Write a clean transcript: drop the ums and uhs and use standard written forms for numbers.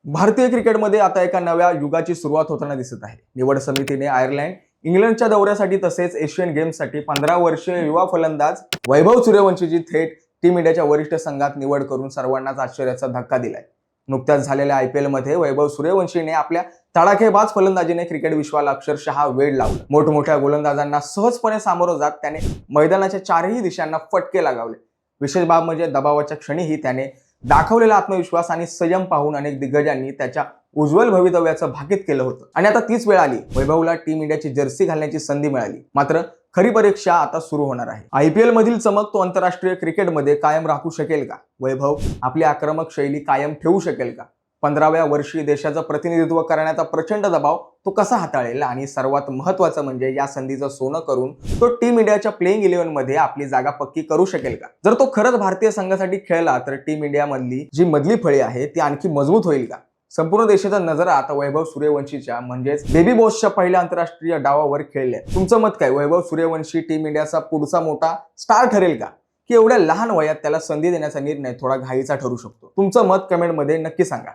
भारतीय क्रिकेटमध्ये आता एका नव्या युगाची सुरुवात होताना दिसत आहे। निवड समितीने आयर्लंड, इंग्लंडच्या दौऱ्यासाठी तसेच एशियन गेम्ससाठी 15 वर्षीय युवा फलंदाज वैभव सूर्यवंशीची थेट टीम इंडियाच्या वरिष्ठ संघात निवड करून सर्वांनाच आश्चर्याचा धक्का दिलाय। नुकत्याच झालेल्या आयपीएल मध्ये वैभव सूर्यवंशीने आपल्या तडाखेबाज फलंदाजीने क्रिकेट विश्वाला अक्षरशः वेड लावलं। मोठमोठ्या गोलंदाजांना सहजपणे सामोरं जात त्याने मैदानाच्या चारही दिशांना फटके लगावले। विशेष बाब म्हणजे दबावाच्या क्षणीही त्याने दाखवलेला आत्मविश्वास आणि संयम पाहून अनेक दिग्गजांनी त्याच्या उज्ज्वल भवितव्याचं भाकीत केलं होतं। आणि आता तीच वेळ आली, वैभवला टीम इंडियाची जर्सी घालण्याची संधी मिळाली। मात्र खरी परीक्षा आता सुरू होणार आहे। आयपीएल मधील चमक तो आंतरराष्ट्रीय क्रिकेटमध्ये कायम राखू शकेल का? वैभव आपली आक्रमक शैली कायम ठेवू शकेल का? 15व्या वर्षी देशाचं प्रतिनिधित्व करण्याचा प्रचंड दबाव तो कसा हाताळेल? आणि सर्वात महत्त्वाचं म्हणजे या संधीचं सोनं करून तो टीम इंडियाच्या प्लेइंग 11 मध्ये आपली जागा पक्की करू शकेल का? जर तो खरंच भारतीय संघासाठी खेळला तर टीम इंडिया मधली जी मधली फळी आहे ती आणखी मजबूत होईल का? संपूर्ण देशाचा नजरा आता वैभव सूर्यवंशीच्या म्हणजेच बेबी बॉसच्या पहिल्या आंतरराष्ट्रीय डावावर खेळले। तुमचं मत काय? वैभव सूर्यवंशी टीम इंडियाचा पुढचा मोठा स्टार ठरेल का? की एवढ्या लहान वयात त्याला संधी देण्याचा निर्णय थोडा घाईचा ठरू शकतो? तुमचं मत कमेंटमध्ये नक्की सांगा।